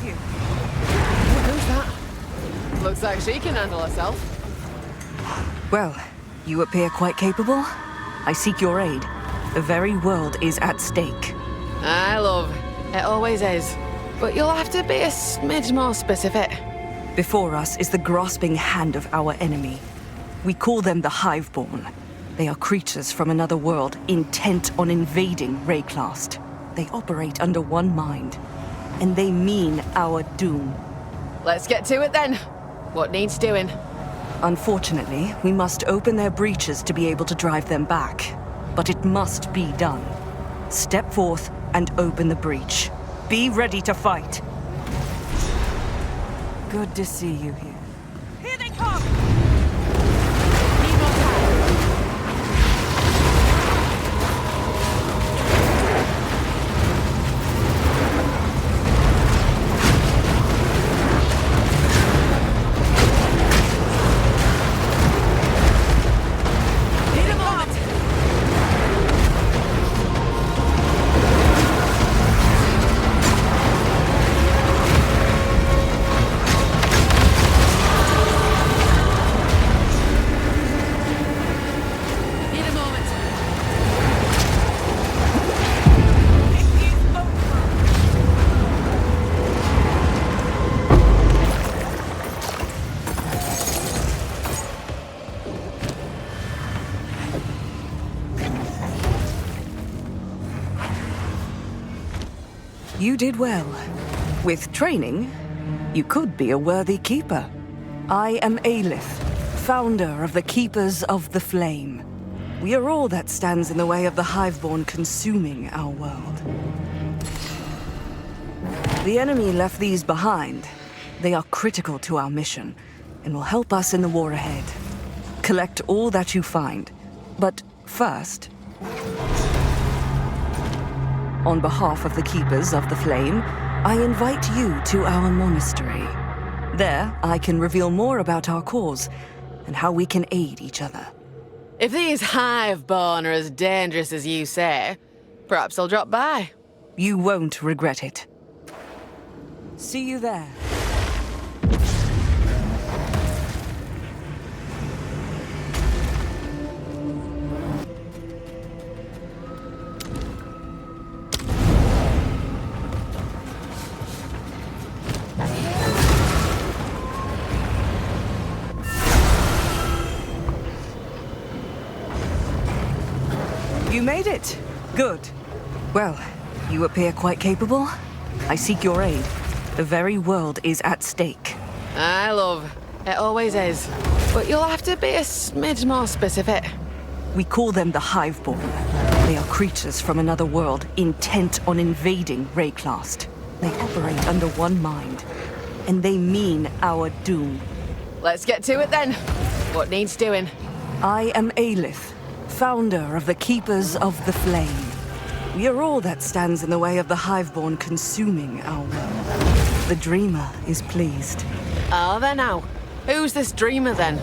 you. Who's that? Looks like she can handle herself. Well, you appear quite capable. I seek your aid. The very world is at stake. I love. It always is. But you'll have to be a smidge more specific. Before us is the grasping hand of our enemy. We call them the Hiveborn. They are creatures from another world, intent on invading Rayclast. They operate under one mind, and they mean our doom. Let's get to it then. What needs doing? Unfortunately, we must open their breaches to be able to drive them back. But it must be done. Step forth and open the breach. Be ready to fight. Good to see you here. Here they come! You did well. With training, you could be a worthy keeper. I am Aelith, founder of the Keepers of the Flame. We are all that stands in the way of the Hiveborn consuming our world. The enemy left these behind. They are critical to our mission, and will help us in the war ahead. Collect all that you find. But first, on behalf of the Keepers of the Flame, I invite you to our monastery. There, I can reveal more about our cause and how we can aid each other. If these Hiveborn are as dangerous as you say, perhaps I'll drop by. You won't regret it. See you there. You made it. Good. Well, you appear quite capable. I seek your aid. The very world is at stake. I love. It always is. But you'll have to be a smidge more specific. We call them the Hiveborn. They are creatures from another world, intent on invading Rayclast. They operate under one mind, and they mean our doom. Let's get to it then. What needs doing? I am Aelith, founder of the Keepers of the Flame. We are all that stands in the way of the Hiveborn consuming our world. The Dreamer is pleased. Oh, there now. Who's this Dreamer then?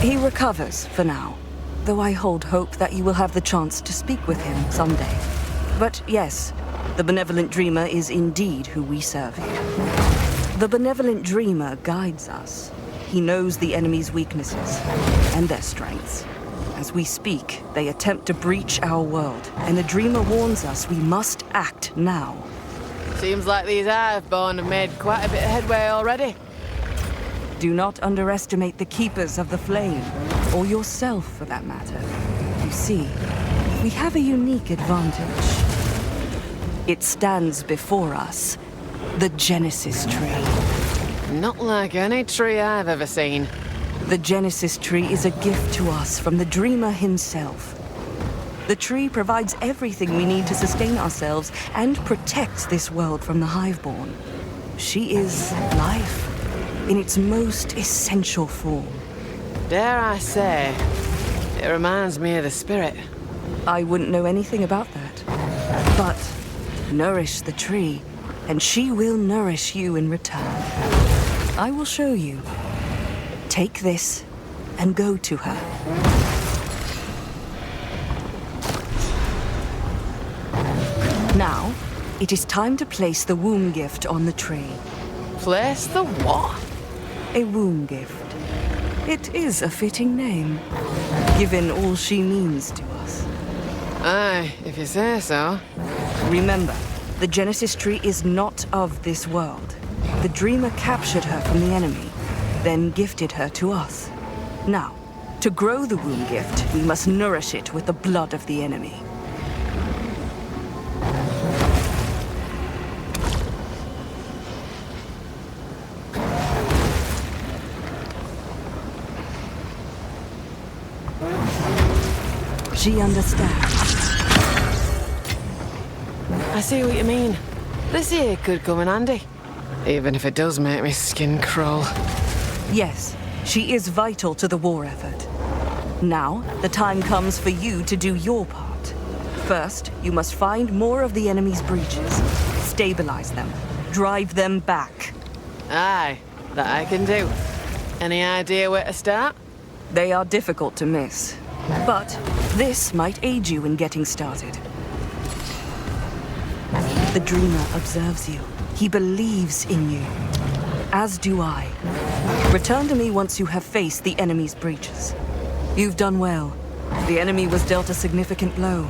He recovers for now, though I hold hope that you will have the chance to speak with him someday. But yes, the Benevolent Dreamer is indeed who we serve here. The Benevolent Dreamer guides us. He knows the enemy's weaknesses and their strengths. As we speak, they attempt to breach our world, and the Dreamer warns us we must act now. Seems like these Hiveborn have made quite a bit of headway already. Do not underestimate the Keepers of the Flame, or yourself for that matter. You see, we have a unique advantage. It stands before us, the Genesis Tree. Not like any tree I've ever seen. The Genesis Tree is a gift to us from the Dreamer himself. The tree provides everything we need to sustain ourselves and protect this world from the Hiveborn. She is life in its most essential form. Dare I say, it reminds me of the spirit. I wouldn't know anything about that. But nourish the tree, and she will nourish you in return. I will show you. Take this and go to her. Now, it is time to place the womb gift on the tree. Place the what? A womb gift. It is a fitting name, given all she means to us. Aye, if you say so. Remember, the Genesis tree is not of this world. The Dreamer captured her from the enemy, then gifted her to us. Now, to grow the womb gift, we must nourish it with the blood of the enemy. She understands. I see what you mean. This here could come in handy. Even if it does make me skin crawl. Yes, she is vital to the war effort. Now, the time comes for you to do your part. First, you must find more of the enemy's breaches, stabilize them, drive them back. Aye, that I can do. Any idea where to start? They are difficult to miss, but this might aid you in getting started. The Dreamer observes you. He believes in you. As do I. Return to me once you have faced the enemy's breaches. You've done well. The enemy was dealt a significant blow.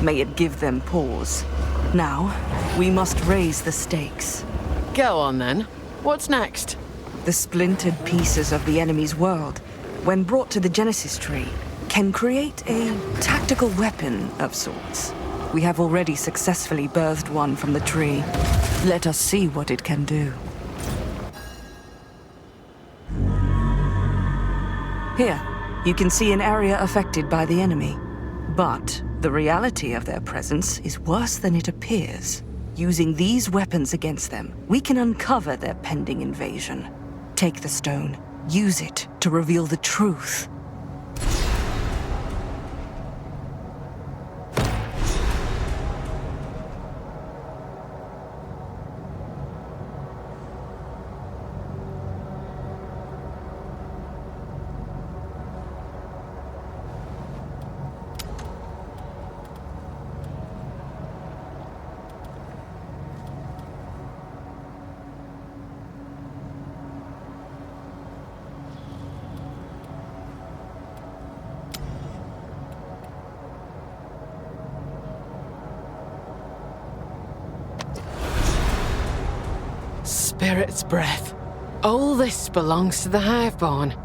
May it give them pause. Now, we must raise the stakes. Go on then. What's next? The splintered pieces of the enemy's world, when brought to the Genesis tree, can create a tactical weapon of sorts. We have already successfully birthed one from the tree. Let us see what it can do. Here, you can see an area affected by the enemy. But the reality of their presence is worse than it appears. Using these weapons against them, we can uncover their pending invasion. Take the stone. Use it to reveal the truth. Spirit's breath. All this belongs to the Hiveborn.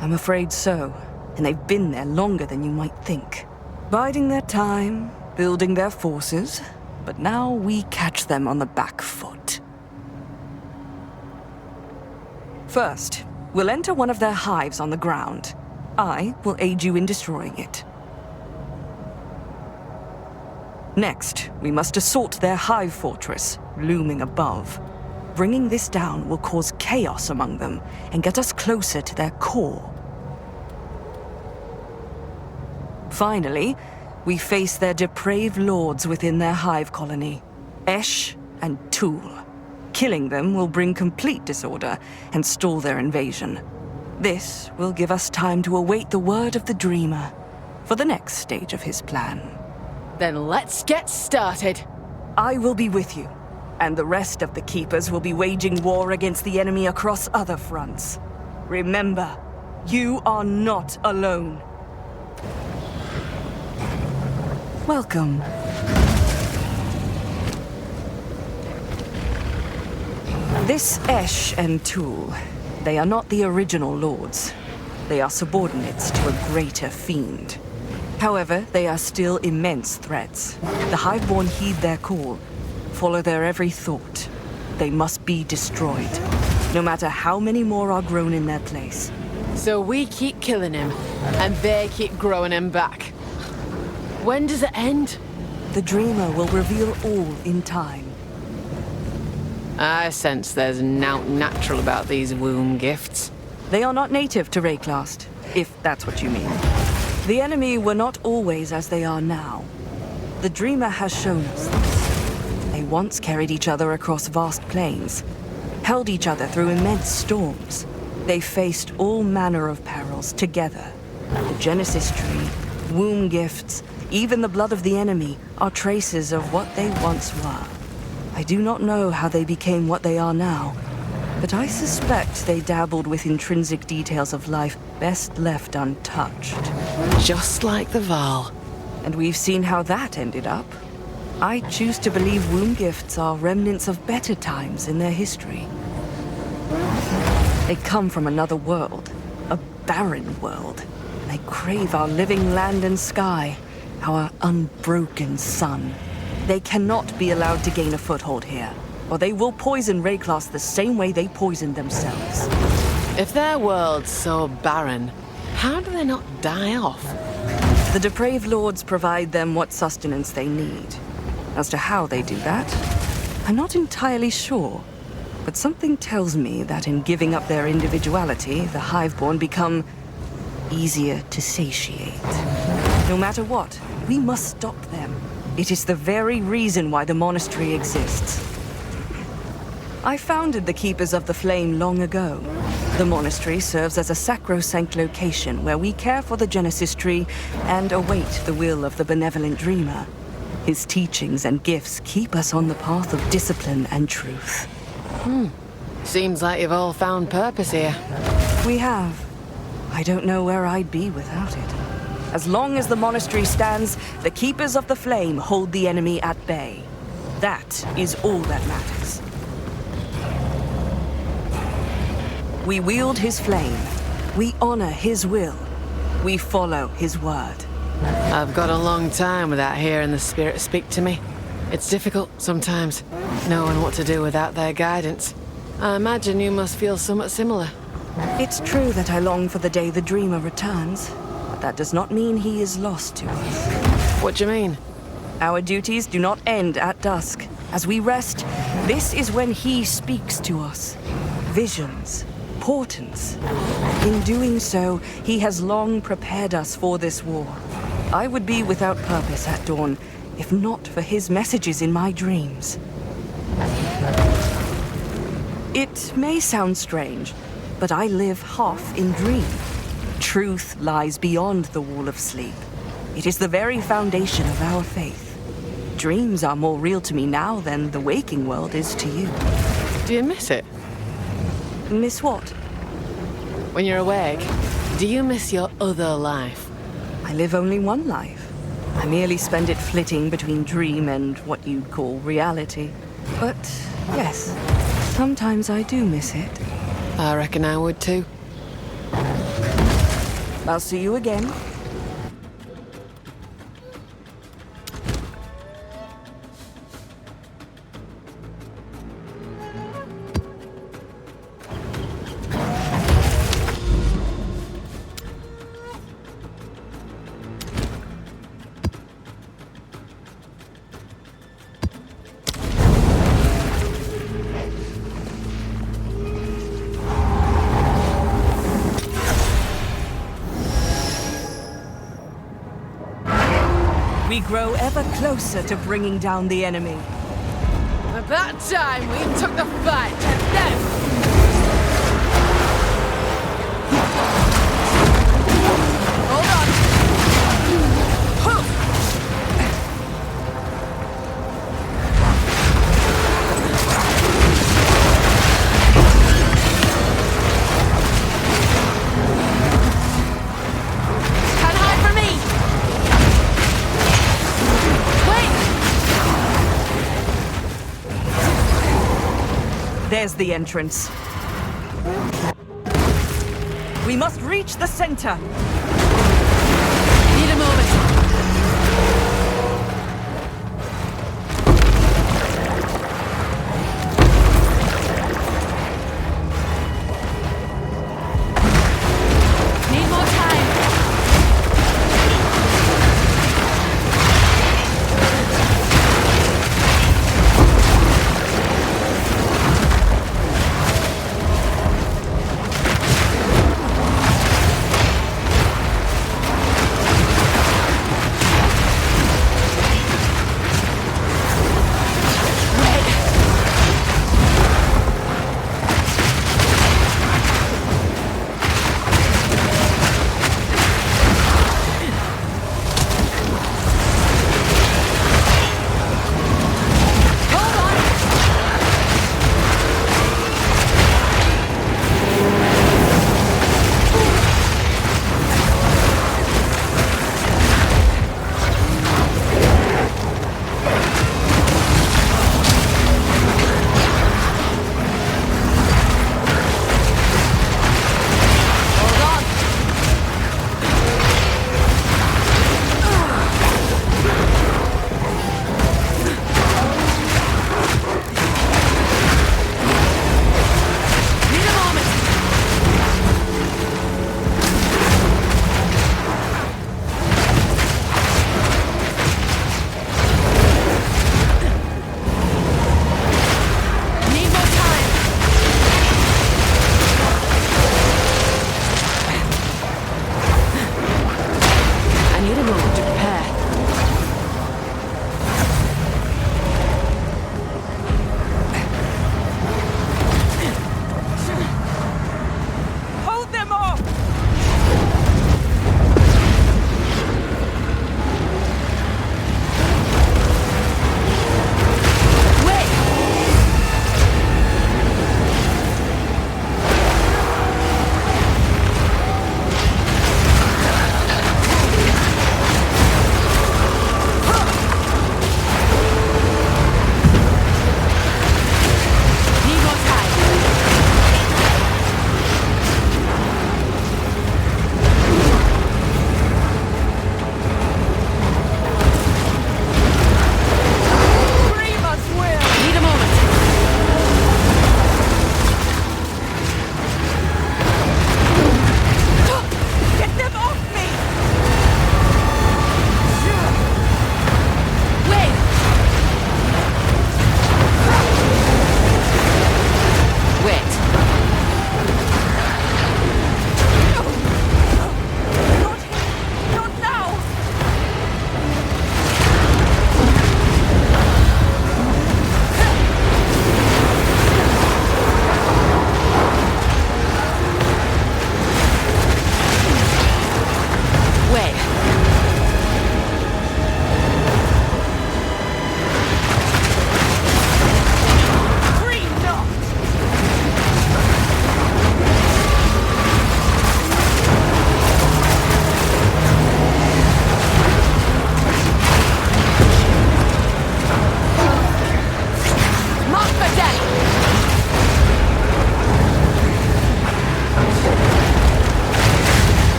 I'm afraid so, and they've been there longer than you might think. Biding their time, building their forces, but now we catch them on the back foot. First, we'll enter one of their hives on the ground. I will aid you in destroying it. Next, we must assault their hive fortress, looming above. Bringing this down will cause chaos among them and get us closer to their core. Finally, we face their depraved lords within their hive colony, Xesht and Tool. Killing them will bring complete disorder and stall their invasion. This will give us time to await the word of the Dreamer for the next stage of his plan. Then let's get started. I will be with you, and the rest of the Keepers will be waging war against the enemy across other fronts. Remember, you are not alone. Welcome. This Xesht and Tool, they are not the original lords. They are subordinates to a greater fiend. However, they are still immense threats. The Hiveborn heed their call, follow their every thought. They must be destroyed, no matter how many more are grown in their place. So we keep killing him, and they keep growing him back. When does it end? The Dreamer will reveal all in time. I sense there's naught natural about these womb gifts. They are not native to Rayclast, if that's what you mean. The enemy were not always as they are now. The Dreamer has shown us this. They once carried each other across vast plains, held each other through immense storms. They faced all manner of perils together. The Genesis tree, womb gifts, even the blood of the enemy are traces of what they once were. I do not know how they became what they are now, But I suspect they dabbled with intrinsic details of life best left untouched. Just like the Val. And we've seen how that ended up. I choose to believe womb gifts are remnants of better times in their history. They come from another world, a barren world. They crave our living land and sky, our unbroken sun. They cannot be allowed to gain a foothold here, or they will poison Rayclass the same way they poisoned themselves. If their world's so barren, how do they not die off? The depraved lords provide them what sustenance they need. As to how they do that, I'm not entirely sure. But something tells me that in giving up their individuality, the Hiveborn become easier to satiate. No matter what, we must stop them. It is the very reason why the monastery exists. I founded the Keepers of the Flame long ago. The monastery serves as a sacrosanct location where we care for the Genesis tree and await the will of the benevolent dreamer. His teachings and gifts keep us on the path of discipline and truth. Seems like you've all found purpose here. We have. I don't know where I'd be without it. As long as the monastery stands, the Keepers of the Flame hold the enemy at bay. That is all that matters. We wield his flame. We honor his will. We follow his word. I've got a long time without hearing the spirit speak to me. It's difficult sometimes, knowing what to do without their guidance. I imagine you must feel somewhat similar. It's true that I long for the day the dreamer returns, but that does not mean he is lost to us. What do you mean? Our duties do not end at dusk. As we rest, this is when he speaks to us. Visions, portents. In doing so, he has long prepared us for this war. I would be without purpose at dawn, if not for his messages in my dreams. It may sound strange, but I live half in dream. Truth lies beyond the wall of sleep. It is the very foundation of our faith. Dreams are more real to me now than the waking world is to you. Do you miss it? Miss what? When you're awake, do you miss your other life? I live only one life. I merely spend it flitting between dream and what you'd call reality. But, yes, sometimes I do miss it. I reckon I would too. I'll see you again. We grow ever closer to bringing down the enemy. About time we took the fight to them! Hold on! Can't hide from me! There's the entrance. We must reach the center. Need a moment. Need more time.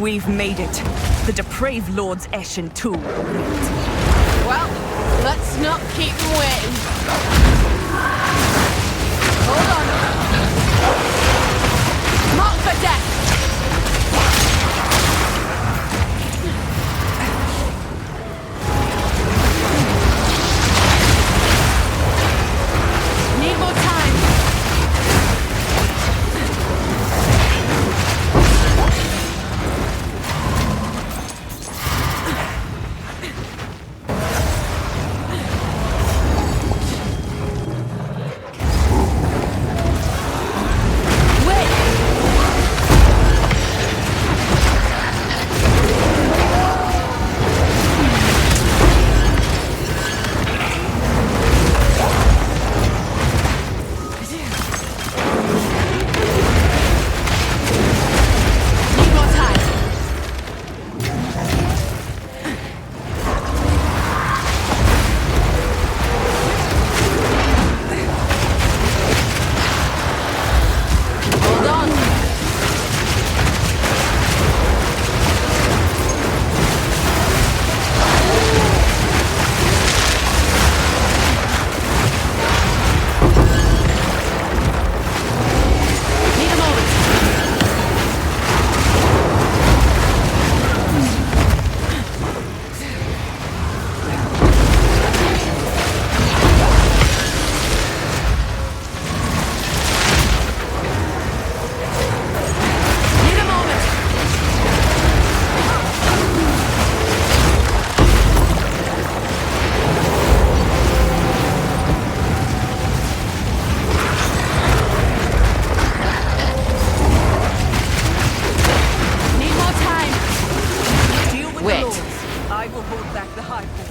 We've made it. The depraved Lord's Eshin too. Well, let's not keep him waiting. Hold on. Mark for death. Need more time. I will hold back the High Court.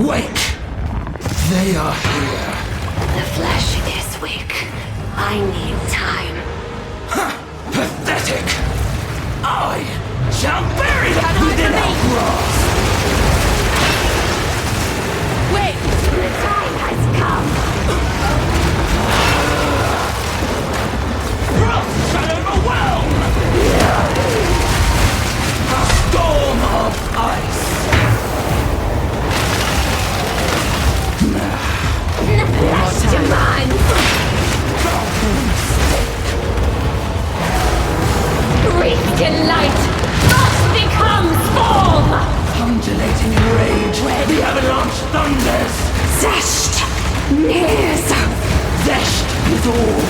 Wake! They are here. The flesh is weak. I need time. Pathetic! I shall bury them within our grass! Wait! The time has come! Frost shall overwhelm! A storm of ice! The flesh demands! Breathe delight! Frost becomes form! Undulating in rage, the avalanche thunders! Xesht nears! Xesht is all!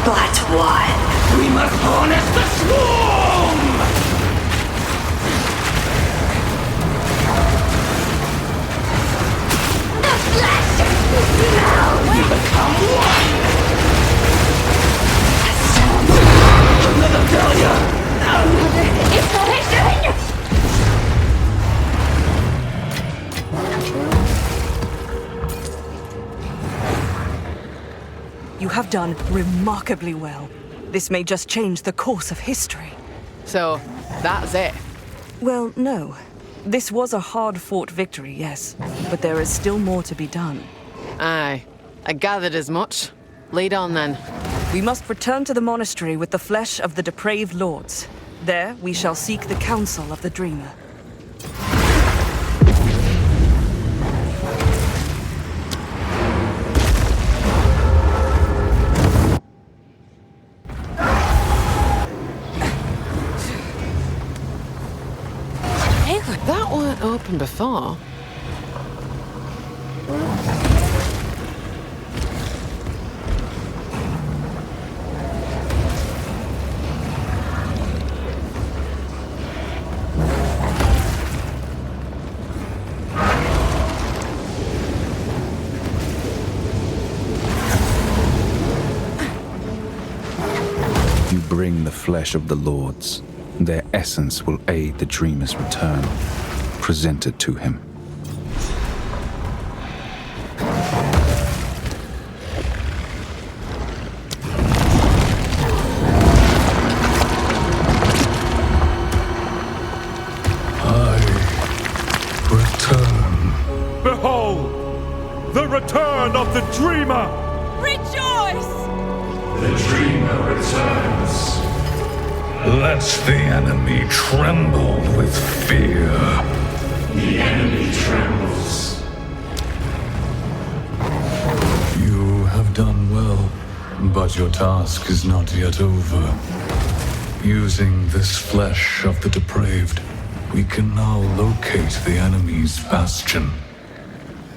But one! We must harness the swarm! The flesh melts! We become one! Another failure! It's poison! You have done remarkably well. This may just change the course of history. So, that's it. Well, no. This was a hard-fought victory, yes. But there is still more to be done. Aye. I gathered as much. Lead on then. We must return to the monastery with the flesh of the depraved lords. There, we shall seek the counsel of the Dreamer. That weren't open before. You bring the flesh of the lords. Their essence will aid the dreamer's return. Present it to him. I return. return of the Dreamer! Rejoice! The Dreamer returns. Let the enemy tremble with fear. The enemy trembles. You have done well, but your task is not yet over. Using this flesh of the depraved, we can now locate the enemy's bastion.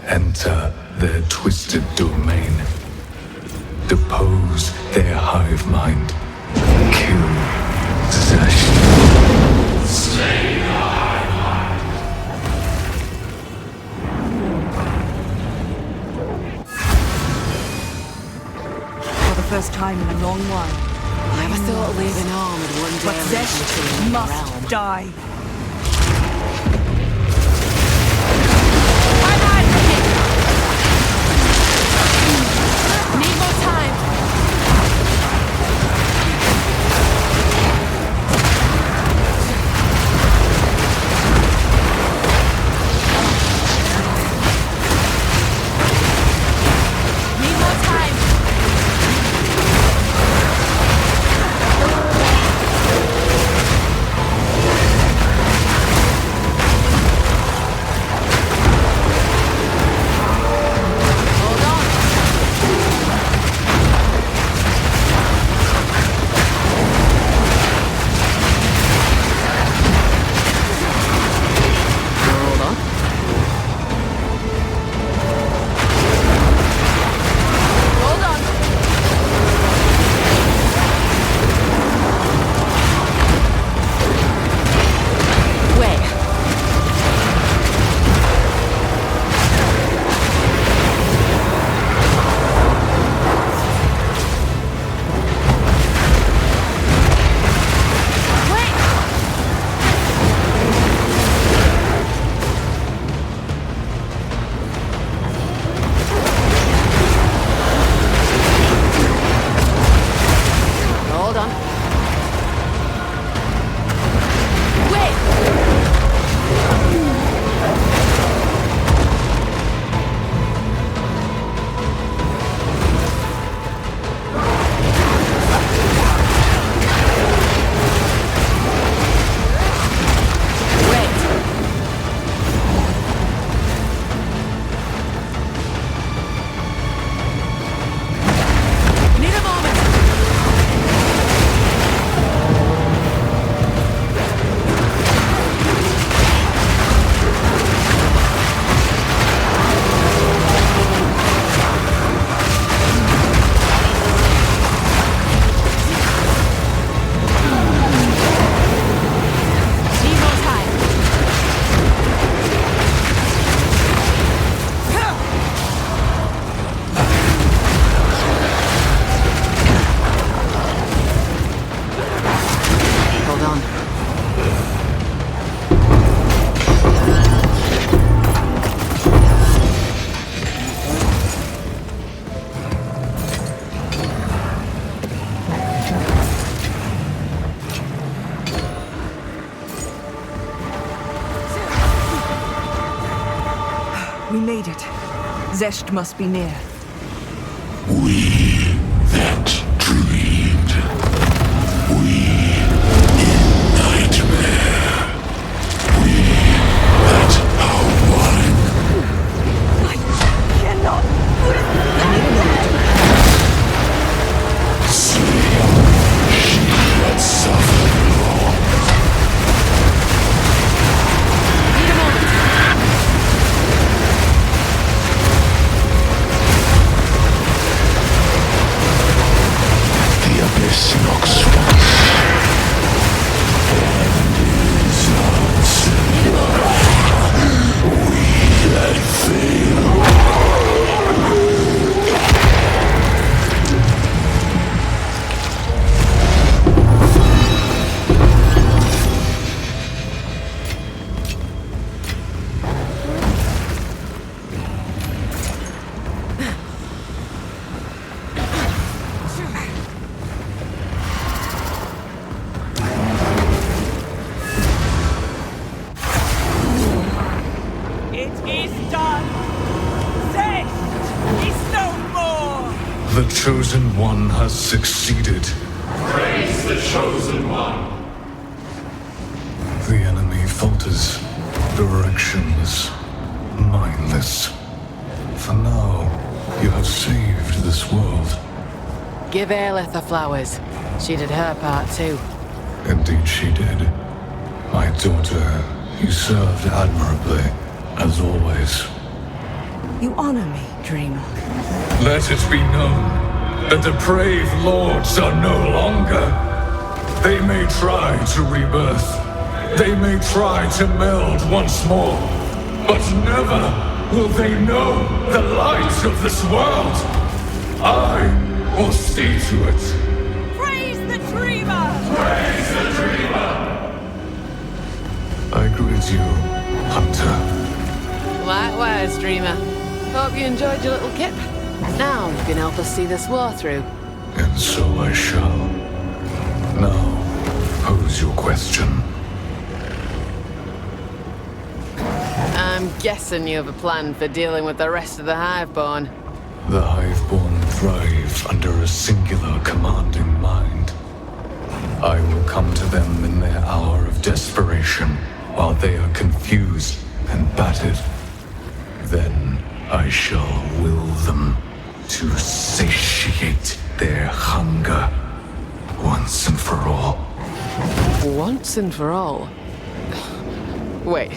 Enter their twisted domain. Depose their hive mind. Kill Xesht. Slay the hive mind. For the first time in a long while. Never thought leaving home would one day But lead me to Xesht the must realm. die. Need more time. Need more time. Hold on. Hold on. Hold on. Wait. Wait! Hold on. Wait! Wait. Need a moment. Need more time. Hold on. We made it. Xesht must be near. We that dreamed. We in nightmare. We that are one. I cannot. Sleep. She that suffered long. Need a moment. The Chosen One has succeeded. Praise the Chosen One. The enemy falters, directionless, mindless. For now, you have saved this world. Give Aelith the flowers. She did her part too. Indeed she did. My daughter, you served admirably, as always. You honor me, Dreamer. Let it be known that the depraved lords are no longer. They may try to rebirth. They may try to meld once more. But never will they know the light of this world. I will see to it. Praise the Dreamer! Praise the Dreamer. I greet you, Hunter. Likewise, Dreamer. Hope you enjoyed your little kip. Now you can help us see this war through. And so I shall. Now, pose your question. I'm guessing you have a plan for dealing with the rest of the Hiveborn. The Hiveborn thrive under a singular commanding mind. I will come to them in their hour of desperation, while they are confused and battered. Then I shall will them to satiate their hunger once and for all. Once and for all? Wait,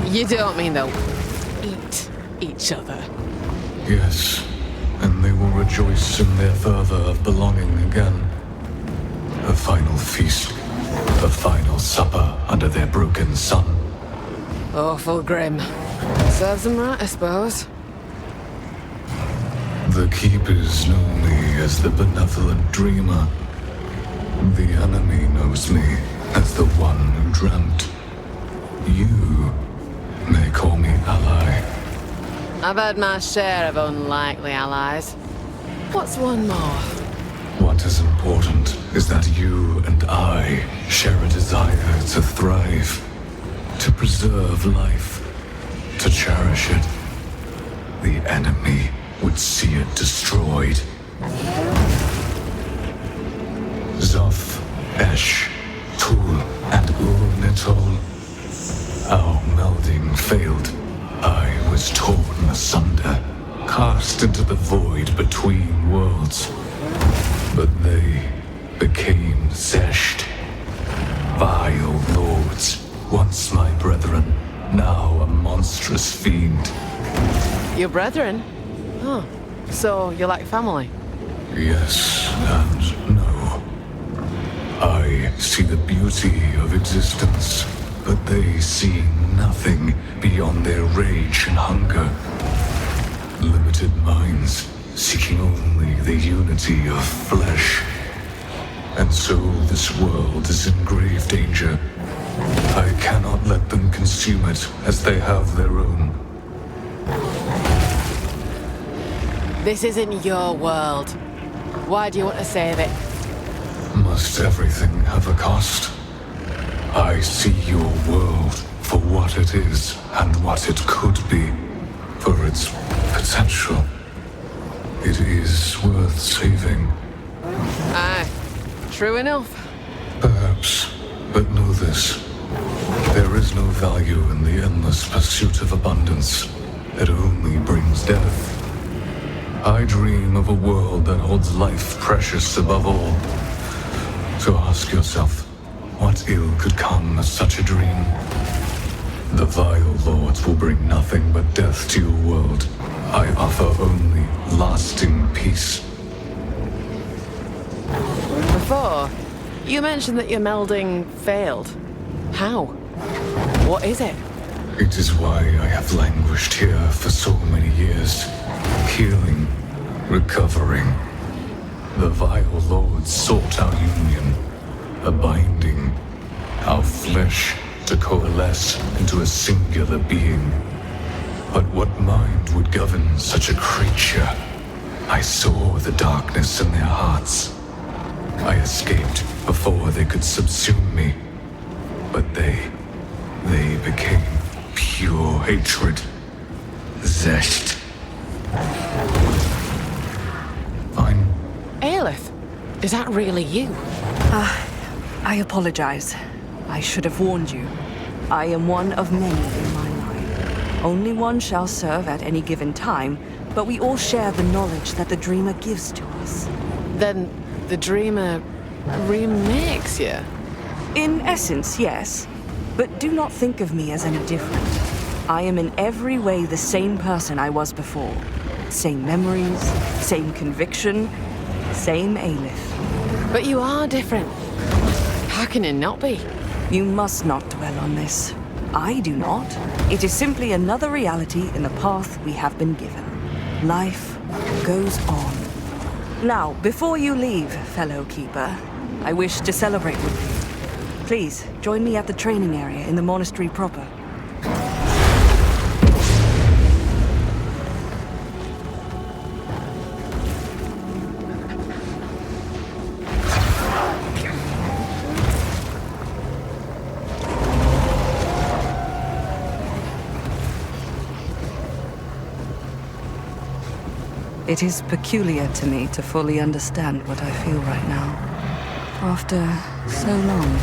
you don't mean they'll eat each other? Yes, and they will rejoice in their fervor of belonging again. A final feast, a final supper under their broken sun. Awful grim. Serves them right, I suppose. The Keepers know me as the benevolent dreamer. The enemy knows me as the one who dreamt. You may call me ally. I've had my share of unlikely allies. What's one more? What is important is that you and I share a desire to thrive, to preserve life, to cherish it. The enemy would see it destroyed. Zoth, Esh, Tul, and Ur-Nitol. Our melding failed. I was torn asunder, cast into the void between worlds. But they became Xesht. Vile lords, once my brethren, now a monstrous fiend. Your brethren? Oh, so you're like family? Yes and no. I see the beauty of existence, but they see nothing beyond their rage and hunger. Limited minds, seeking only the unity of flesh. And so this world is in grave danger. I cannot let them consume it as they have their own. This isn't your world. Why do you want to save it? Must everything have a cost? I see your world for what it is and what it could be, for its potential. It is worth saving. Aye, true enough. Perhaps, but know this. There is no value in the endless pursuit of abundance. It only brings death. I dream of a world that holds life precious above all. So ask yourself, what ill could come of such a dream? The vile lords will bring nothing but death to your world. I offer only lasting peace. Before, you mentioned that your melding failed. How? What is it? It is why I have languished here for so many years. Healing, recovering. The vile lords sought our union, a binding, our flesh to coalesce into a singular being. But what mind would govern such a creature? I saw the darkness in their hearts. I escaped before they could subsume me. But they became pure hatred. Xesht. Aelith, is that really you? I apologize. I should have warned you. I am one of many in my line. Only one shall serve at any given time, but we all share the knowledge that the Dreamer gives to us. Then the Dreamer remakes you? In essence, yes. But do not think of me as any different. I am in every way the same person I was before. Same memories, same conviction, same Aelith. But you are different. How can it not be? You must not dwell on this. I do not. It is simply another reality in the path we have been given. Life goes on. Now, before you leave, fellow Keeper, I wish to celebrate with you. Please, join me at the training area in the monastery proper. It is peculiar to me to fully understand what I feel right now. After so long.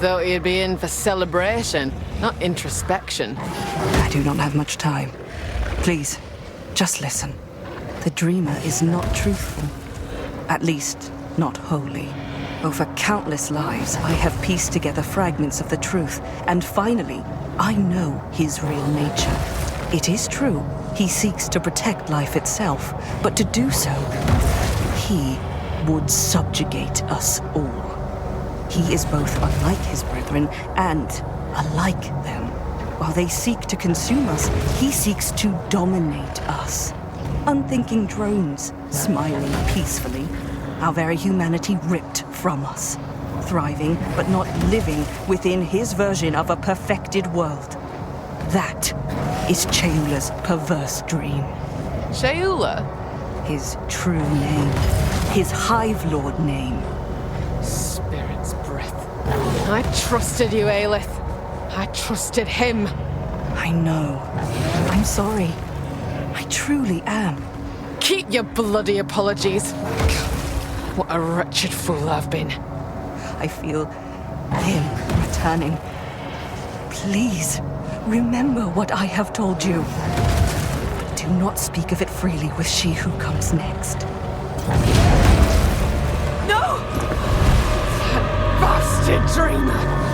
Thought you'd be in for celebration, not introspection. I do not have much time. Please, just listen. The Dreamer is not truthful. At least, not wholly. Over countless lives, I have pieced together fragments of the truth, and finally, I know his real nature. It is true, he seeks to protect life itself, but to do so, he would subjugate us all. He is both unlike his brethren and alike them. While they seek to consume us, he seeks to dominate us. Unthinking drones, smiling peacefully, our very humanity ripped from us. Thriving, but not living within his version of a perfected world. That is Cheula's perverse dream. Cheula? His true name. His Hive Lord name. Spirit's breath. I trusted you, Aelith. I trusted him. I know. I'm sorry. I truly am. Keep your bloody apologies. What a wretched fool I've been. I feel him returning. Please, remember what I have told you. But do not speak of it freely with she who comes next. No! That bastard Dreamer!